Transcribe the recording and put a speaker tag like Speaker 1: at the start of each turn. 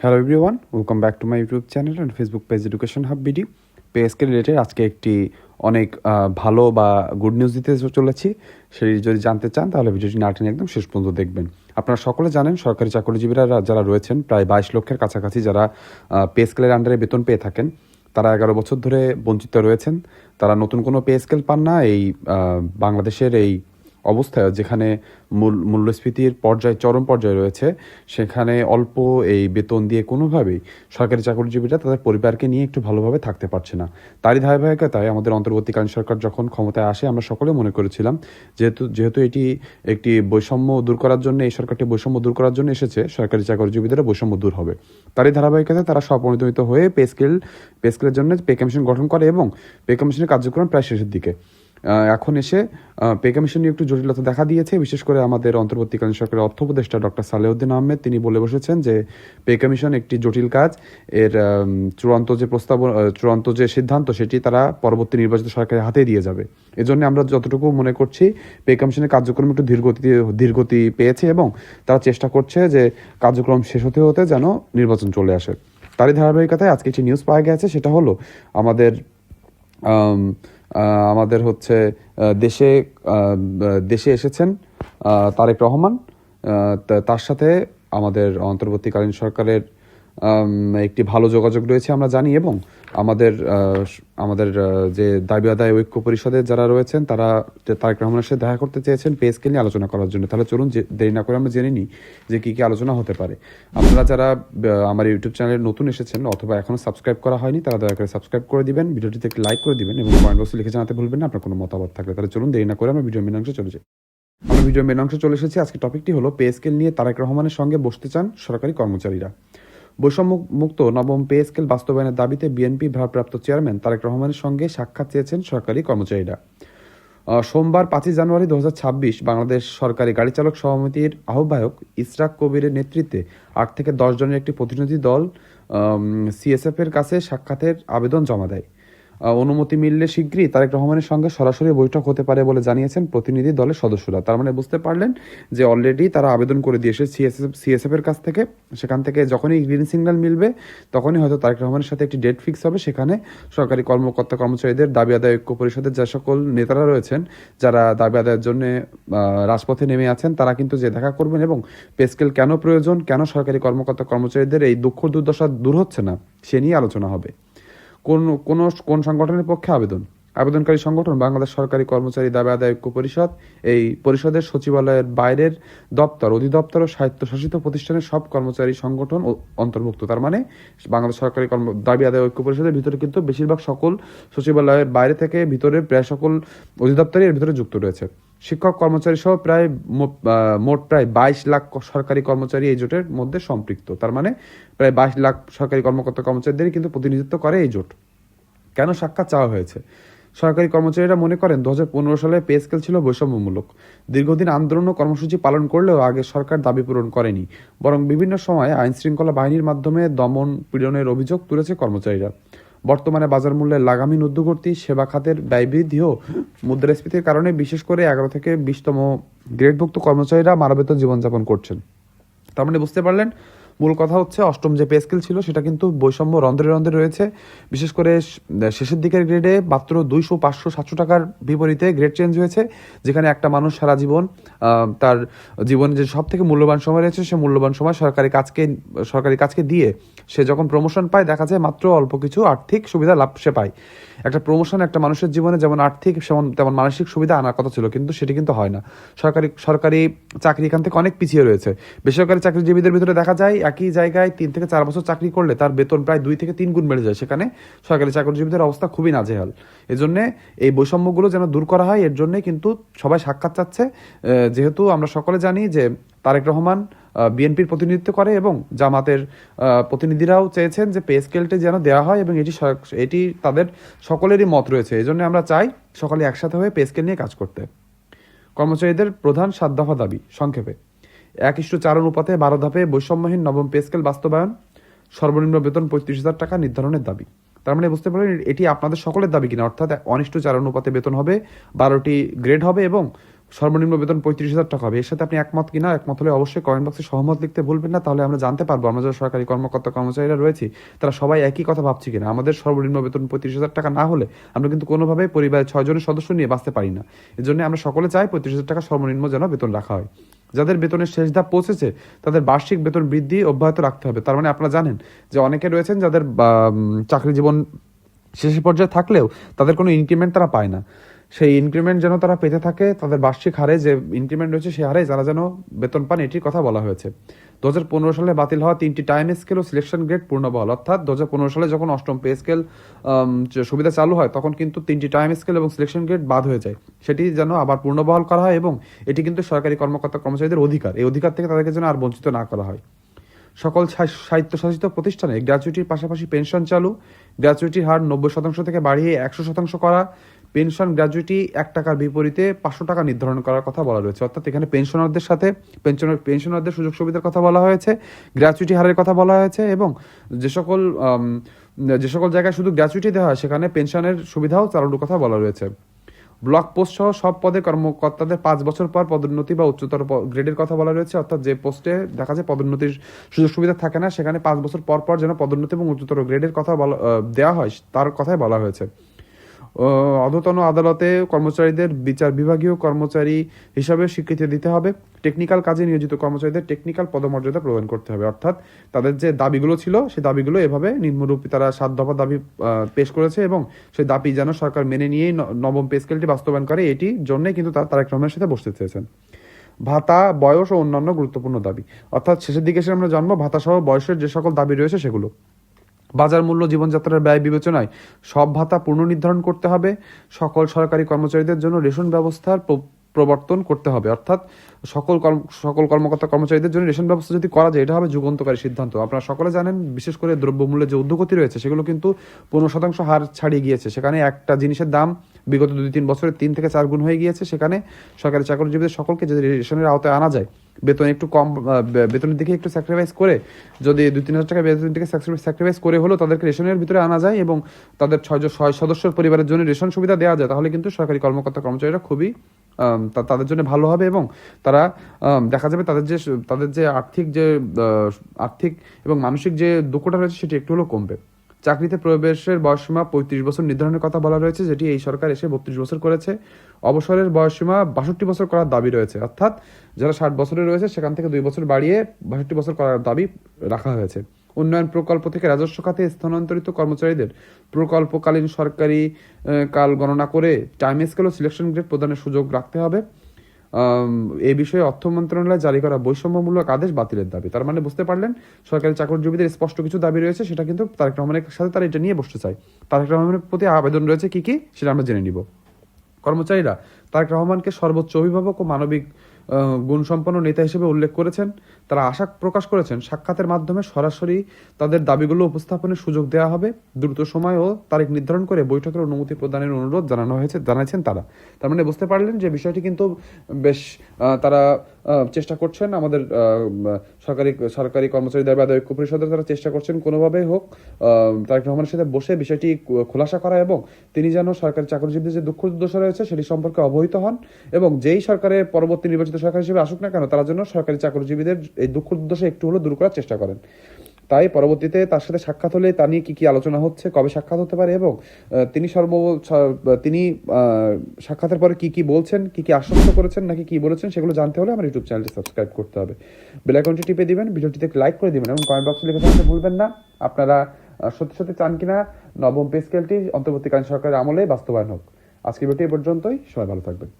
Speaker 1: Hello everyone, welcome back to my YouTube channel and Facebook page Education Hub BD. পেএসকে related আজকে একটি অনেক ভালো বা গুড নিউজ দিতে চলেছি। সেই যদি জানতে চান তাহলে ভিডিওটি না টেনে একদম শেষ পর্যন্ত দেখবেন। আপনারা সকলে জানেন সরকারি চাকরিজীবীরা যারা রয়েছেন প্রায় 22 লক্ষের কাছাকাছি যারা পে স্কেলের আন্ডারে বেতন পেয়ে থাকেন, তারা 11 বছর ধরে বঞ্চিত রয়েছেন। তারা নতুন কোনো পে স্কেল পান না। এই বাংলাদেশের এই অবস্থায় যেখানে মূল্যস্ফীতির চরম পর্যায়ে রয়েছে, সেখানে অল্প এই বেতন দিয়ে কোনোভাবেই সরকারি চাকরিজীবীরা তাদের পরিবারকে নিয়ে একটু ভালোভাবে থাকতে পারছে না। তারই ধারাবাহিকতায় আমাদের অন্তর্বর্তীকালীন সরকার যখন ক্ষমতায় আসে, আমরা সকলে মনে করেছিলাম যেহেতু এটি একটি বৈষম্য দূর করার জন্য, এই সরকারটি বৈষম্য দূর করার জন্য এসেছে, সরকারি চাকরিজীবীদের বৈষম্য দূর হবে। তারই ধারাবাহিকতায় তারা স্বপরিণত হয়ে পে স্কেলের জন্য পে কমিশন গঠন করে এবং পে কমিশনের কার্যক্রম প্রায় শেষের দিকে। এখন এসে পে কমিশন নিয়ে একটু জটিলতা দেখা দিয়েছে। বিশেষ করে আমাদের অন্তর্বর্তীকালীন সরকারের অর্থ উপদেষ্টা ডক্টর সালেউদ্দিন আহমেদ তিনি বলে বসেছেন যে পে কমিশন একটি জটিল কাজ। এর চূড়ান্ত যে সিদ্ধান্ত সেটি তারা পরবর্তী নির্বাচিত সরকারের হাতে দিয়ে যাবে। এজন্য আমরা যতটুকু মনে করছি পে কমিশনের কার্যক্রম একটু ধীরগতি পেয়েছে এবং তারা চেষ্টা করছে যে কার্যক্রম শেষ হতে হতে যেন নির্বাচন চলে আসে। তারই ধারাবাহিকতায় আজকে একটি নিউজ পাওয়া গেছে, সেটা হলো আমাদের হচ্ছে দেশে এসেছেন তারেক রহমান। তার সাথে আমাদের অন্তর্বর্তীকালীন সরকারের একটি ভালো যোগাযোগ রয়েছে আমরা জানি, এবং আমাদের যে দাবি আদায় ঐক্য পরিষদের যারা রয়েছেন তারা তারেক রহমানের সাথে দেখা করতে চেয়েছেন পে স্কেল নিয়ে আলোচনা করার জন্য। তাহলে চলুন দেরি না করে আমরা জেনে নিই যে কী কী আলোচনা হতে পারে। আপনারা যারা আমার ইউটিউব চ্যানেলে নতুন এসেছেন অথবা এখনও সাবস্ক্রাইব করা হয়নি, তারা দয়া করে সাবস্ক্রাইব করে দিবেন, ভিডিওটিতে একটি লাইক করে দিবেন এবং কমেন্ট বক্সে লিখে জানাতে ভুলবেন না আপনার কোনো মতামত থাকলে। তাহলে চলুন দেরি না করে আমরা ভিডিও মেন অংশে চলে যাই। আমরা ভিডিও মেন অংশে চলে এসেছি। আজকে টপিকটি হলো পে স্কেল নিয়ে তারেক রহমানের সঙ্গে বসতে চান সরকারি কর্মচারীরা। বৈষম্য মুক্ত নবম পে স্কেল বাস্তবায়নের দাবিতে বিএনপি ভারপ্রাপ্ত চেয়ারম্যান তারেক রহমানের সঙ্গে সাক্ষাৎ চেয়েছেন সরকারি কর্মচারীরা। সোমবার 5 জানুয়ারি 2026 বাংলাদেশ সরকারি গাড়ি চালক সমিতির আহ্বায়ক ইসরাক কবিরের নেতৃত্বে 8 থেকে 10 জনের একটি প্রতিনিধি দল সিএসএফ এর কাছে সাক্ষাতের আবেদন জমা দেয়। অনুমতি মিললে শীঘ্রই তারেক রহমানের সঙ্গে সরাসরি বৈঠক হতে পারে বলে জানিয়েছেন প্রতিনিধি দলের সদস্যরা। তার মানে বুঝতে পারলেন যে অলরেডি তারা আবেদন করে দিয়েছে সিএসএফ এর কাছ থেকে। সেখান থেকে যখনই গ্রিন সিগন্যাল মিলবে তখনই হয়তো তারেক রহমানের সাথে একটি ডেট ফিক্স হবে। সেখানে সরকারি কর্মচারীদের দাবি আদায় ঐক্য পরিষদের যে সকল নেতারা রয়েছেন, যারা দাবি আদায়ের জন্য রাজপথে নেমে আছেন, তারা কিন্তু যে দেখা করবেন এবং পে স্কেল কেন প্রয়োজন, কেন সরকারি কর্মচারীদের এই দুঃখ দুর্দশা দূর হচ্ছে না, সে নিয়ে আলোচনা হবে। কোন সংগঠনের পক্ষে আবেদনকারী সংগঠন বাংলাদেশ সরকারি কর্মচারী দাবি আদায় ঐক্য পরিষদ। এই পরিষদের সচিবালয়ের বাইরের দপ্তর, অধিদপ্তর ও স্বায়ত্তশাসিত প্রতিষ্ঠানের সব কর্মচারী সংগঠন অন্তর্ভুক্ত। তার মানে বাংলাদেশ সরকারি দাবি আদায় ঐক্য পরিষদের ভিতরে কিন্তু বেশিরভাগ সকল সচিবালয়ের বাইরে থেকে ভিতরে প্রায় সকল অধিদপ্তরই এর ভিতরে যুক্ত রয়েছে। শিক্ষক কর্মচারী সহ মোট প্রায় 22 লাখ সরকারি কর্মচারী এই জোটের মধ্যে সম্পৃক্ত। তার মানে প্রায় 22 লাখ সরকারি কর্মচারীদেরই কিন্তু প্রতিনিধিত্ব করে এই জোট। কেন সাক্ষাৎ চাওয়া হয়েছে? সরকারি কর্মচারীরা মনে করেন 2015 সালে পে স্কেল ছিল বৈষম্যমূলক। দীর্ঘদিন আন্দোলন ও কর্মসূচি পালন করলেও আগে সরকার দাবি পূরণ করেনি, বরং বিভিন্ন সময় আইন শৃঙ্খলা বাহিনীর মাধ্যমে দমন পীড়নের অভিযোগ তুলেছে কর্মচারীরা। বর্তমানে বাজার মূল্যের লাগামহীন ঊর্ধ্বগতি, সেবা খাতের ব্যয়বৃদ্ধি ও মুদ্রাস্ফীতির কারণে বিশেষ করে 11 থেকে 20তম গ্রেডভুক্ত কর্মচারীরা মানবেতর জীবনযাপন করছেন। তার মানে বুঝতে পারলেন, মূল কথা হচ্ছে অষ্টম যে পে স্কেল ছিল সেটা কিন্তু বৈষম্য রন্ধ্রে রন্ধ্রে রয়েছে। বিশেষ করে শেষের দিকের গ্রেডে মাত্র 200, 500, 700 টাকার বিপরীতে গ্রেড চেঞ্জ হয়েছে, যেখানে একটা মানুষ সারা জীবন তার জীবনে যে সব থেকে মূল্যবান সময় রয়েছে সে মূল্যবান সময় সরকারি কাজকে দিয়ে সে যখন প্রমোশন পায়, দেখা যায় মাত্র অল্প কিছু আর্থিক সুবিধা লাভ সে পায়। একটা প্রমোশন একটা মানুষের জীবনে যেমন আর্থিক তেমন মানসিক সুবিধা আনার কথা ছিল, কিন্তু সেটি কিন্তু হয় না। সরকারি চাকরি এখান থেকে অনেক পিছিয়ে রয়েছে। বেসরকারি চাকরিজীবীদের ভিতরে দেখা যায় একই জায়গায় 3 থেকে 4 বছর চাকরি করলে তার বেতন প্রায় 2 থেকে 3 গুণ বেড়ে যায়। সেখানে সরকারি চাকরিজীবীদের অবস্থা খুবই নাজেহাল। এজন্য এই বৈষম্যগুলো যেন দূর করা হয়, এর জন্যই কিন্তু সবাই সাক্ষাৎ চাচ্ছে। যেহেতু আমরা সকলে জানি যে তারেক রহমান বিএনপির প্রতিনিধিত্ব করে এবং জামাতের প্রতিনিধিরাও চেয়েছেন যে পে স্কেলটি যেন দেওয়া হয়, এবং এটি তাদের সকলেরই মত রয়েছে। এই জন্য আমরা চাই সকলে একসাথে হয়ে পে স্কেল নিয়ে কাজ করতে। কর্মচারীদের প্রধান 7 দফা দাবি সংক্ষেপে: 1:4 অনুপাতে 12 ধাপে বৈষম্যহীন নবম পে স্কেল বাস্তবায়ন, সর্বনিম্ন বেতন 35,000 টাকা নির্ধারণের দাবি। তার মানে বুঝতে পারলেন এটি আপনাদের সকলের দাবি কিনা, অর্থাৎ 1:4 অনুপাতে বেতন হবে, 12টি গ্রেড হবে এবং সর্বনিম্ন বেতন 35,000 টাকা হবে। এর সাথে আপনি একমত কিনা, একমত হলে অবশ্যই কমেন্ট বক্সে সহমত লিখতে ভুলবেন না, তাহলে আমরা জানতে পারবো আমরা যারা সরকারি কর্মকর্তা কর্মচারীরা রয়েছি তারা সবাই একই কথা ভাবছি কিনা। আমাদের সর্বনিম্ন বেতন 35,000 টাকা না হলে আমরা কিন্তু কোনোভাবেই পরিবারের 6 জনের সদস্য নিয়ে বাঁচতে পারি না। এর জন্য আমরা সকলে চাই 35,000 টাকা সর্বনিম্ন যেন বেতন রাখা হয়। যাদের বেতনের শেষ ধাপ পৌঁছেছে তাদের বার্ষিক বেতন বৃদ্ধি অব্যাহত রাখতে হবে। তার মানে আপনারা জানেন যে অনেকে রয়েছেন যাদের চাকরি জীবন শেষের পর্যায়ে থাকলেও তাদের কোনো ইনক্রিমেন্ট তারা পায় না। সেই ইনক্রিমেন্ট যেন তারা পেতে থাকে, তাদের বার্ষিক হারে যে ইনক্রিমেন্ট রয়েছে সেই হারে তারা যেন বেতন পান, এটির কথা বলা হয়েছে। 2015 সালে বাতিল হওয়া 3টি টাইম স্কেল ও সিলেকশন গ্রেড পূর্ণবহাল, অর্থাৎ 2015 সালে যখন অষ্টম পে স্কেল সুবিধা চালু হয় তখন কিন্তু 3টি টাইম স্কেল এবং সিলেকশন গ্রেড বাদ হয়ে যায়। সেটি যেন আবার পূর্ণবহাল করা হয় এবং এটি কিন্তু সরকারি কর্মকর্তা কর্মচারীদের অধিকার, এই অধিকার থেকে তাদেরকে যেন আর বঞ্চিত না করা হয়। সকল স্বায়ত্তশাসিত প্রতিষ্ঠানে গ্র্যাচুইটির পাশাপাশি পেনশন চালু, গ্র্যাচুইটির হার 90% থেকে বাড়িয়ে 100% করা, পেনশন গ্র্যাচুইটি 1 টাকার বিপরীতে 500 টাকা নির্ধারণ করার কথা বলা রয়েছে। অর্থাৎ এখানে পেনশনারদের সাথে পেনশনারদের সুযোগ সুবিধার কথা বলা হয়েছে, গ্র্যাচুইটি হারের কথা বলা হয়েছে এবং যে সকল জায়গায় শুধু গ্র্যাচুইটি দেওয়া হয় সেখানে পেনশনের সুবিধাও চালানোর কথা বলা রয়েছে। ব্লক পোস্ট সহ সব পদে কর্মকর্তাদের 5 বছর পর পদোন্নতি বা উচ্চতর গ্রেডের কথা বলা রয়েছে। অর্থাৎ যে পোস্টে দেখা যায় পদোন্নতির সুযোগ সুবিধা থাকে না সেখানে 5 বছর পর পর যেন পদোন্নতি এবং উচ্চতর গ্রেডের কথা দেওয়া হয় তার কথাই বলা হয়েছে। অধতন আদালতে কর্মচারীদের বিচার বিভাগীয় কর্মচারী হিসাবে স্বীকৃতি দিতে হবে। টেকনিক্যাল কাজে নিয়োজিত কর্মচারীদের টেকনিক্যাল পদমর্যাদা প্রদান করতে হবে। অর্থাৎ তাদের যে দাবিগুলো ছিল সেই দাবিগুলো এভাবে নিম্নরূপে তারা 7 দফা দাবি পেশ করেছে এবং সেই দাবি যেন সরকার মেনে নিয়েই নবম পে স্কেলটি বাস্তবায়ন করে, এটির জন্যই কিন্তু তারেক রহমানের সাথে বসতে চেয়েছেন। ভাতা, বয়স ও অন্যান্য গুরুত্বপূর্ণ দাবি, অর্থাৎ শেষের দিকে এসে আমরা জানবো ভাতা সহ বয়সের যে সকল দাবি রয়েছে সেগুলো। বাজার মূল্য, জীবনযাত্রার ব্যয় বিবেচনায় সব ভাতা পুনর্নির্ধারণ করতে হবে। সকল সরকারি কর্মচারীদের জন্য রেশন ব্যবস্থার প্রবর্তন করতে হবে। অর্থাৎ সকল কর্মকর্তা কর্মচারীদের জন্য রেশন ব্যবস্থা যদি করা যায় এটা হবে যুগান্তকারী সিদ্ধান্ত। আপনারা সকলে জানেন বিশেষ করে দ্রব্যমূল্যের যে ঊর্ধ্বগতি রয়েছে সেগুলো কিন্তু 15% হার ছাড়িয়ে গিয়েছে। সেখানে একটা জিনিসের দাম বিগত 2-3 বছরে 3 থেকে 4 গুণ হয়ে গিয়েছে। সেখানে সরকারি চাকরিজীবীদের সকলকে যদি রেশনের আওতায় আনা যায়, বেতন একটু কম, বেতনের দিকে একটু স্যাক্রিফাইস করে, যদি 2-3 হাজার টাকা বেতন থেকে স্যাক্রিফাইস করে হলেও তাদেরকে রেশনের ভিতরে আনা যায় এবং তাদের 6 সদস্যের পরিবারের জন্য রেশন সুবিধা দেওয়া যায়, তাহলে কিন্তু সরকারি কর্মকর্তা কর্মচারীরা খুবই তাদের জন্য ভালো হবে এবং তারা দেখা যাবে তাদের যে আর্থিক এবং মানসিক যে দুঃখটা রয়েছে সেটি একটু হলেও কমবে। চাকরিতে প্রবেশের বয়সসীমা 35 বছর নির্ধারণের কথা বলা রয়েছে, যেটি এই সরকার এসে 32 বছর করেছে। অবসরের বয়সসীমা 62 বছর করার দাবি রয়েছে, অর্থাৎ যারা 60 বছরে রয়েছে সেখান থেকে 2 বছর বাড়িয়ে 62 বছর করার দাবি রাখা হয়েছে। উন্নয়ন প্রকল্প থেকে রাজস্ব খাতে স্থানান্তরিত কর্মচারীদের প্রকল্পকালীন সরকারি কাল গণনা করে টাইম স্কেল ও সিলেকশন গ্রেড প্রদানের সুযোগ রাখতে হবে। এই বিষয়ে অর্থ মন্ত্রণালয় জারি করা বৈষম্যমূলক আদেশ বাতিলের দাবি। তার মানে বুঝতে পারলেন সরকারি চাকরিজীবীদের স্পষ্ট কিছু দাবি রয়েছে, সেটা কিন্তু তারেক রহমানের সাথে তারা এটা নিয়ে বসতে চায়। তারেক রহমানের প্রতি আবেদন রয়েছে কি কি সেটা আমরা জেনে নিব। কর্মচারীরা তারেক রহমানকে সর্বোচ্চ অভিভাবক ও মানবিক গুণসম্পন্ন নেতা হিসেবে উল্লেখ করেছেন। তারা আশা প্রকাশ করেছেন সাক্ষাতের মাধ্যমে সরাসরি তাদের দাবিগুলো উপস্থাপনের সুযোগ দেওয়া হবে। দ্রুত সময় ও তারিখ নির্ধারণ করে বৈঠকের অনুমতি প্রদানের অনুরোধ জানাচ্ছেন তারা। তার মানে বুঝতে পারলেন যে বিষয়টি কিন্তু বেশ তারা চেষ্টা করছেন, আমাদের সরকারি কর্মচারীদের বা ঐক্য পরিষদের তারা চেষ্টা করছেন কোনোভাবে হোক তারেক রহমানের সাথে বসে বিষয়টি খোলাসা করা এবং তিনি যেন সরকারি চাকরিজীবীদের যে দুঃখ দুর্দশা রয়েছে সেটি সম্পর্কে অবহিত হন এবং যেই সরকারের পরবর্তী নির্বাচিত সরকার হিসেবে আসুক না কেন তারা যেন সরকারি চাকরিজীবীদের এই দুঃখ দুর্দশা একটু হলেও দূর করার চেষ্টা করেন। তাই পরবর্তীতে তার সাথে সাক্ষাৎ হলে তা নিয়ে কি আলোচনা হচ্ছে, কবে সাক্ষাৎ হতে পারে এবং তিনি সাক্ষাতের পরে কি বলছেন, কি আশ্বস্ত করেছেন নাকি কি বলেছেন সেগুলো জানতে হলে আমার ইউটিউব চ্যানেলটি সাবস্ক্রাইব করতে হবে। বেল আইকনটি টিপে দিবেন, ভিডিওটিতে লাইক করে দিবেন এবং কমেন্ট বক্সে লিখে থাকতে ভুলবেন না আপনারা সত্যি চান কিনা নবম পে স্কেলটি অন্তর্বর্তীকালীন সরকারের আমলে বাস্তবায়ন হোক। আজকের ভিডিওটি এ পর্যন্তই, সবাই ভালো থাকবেন।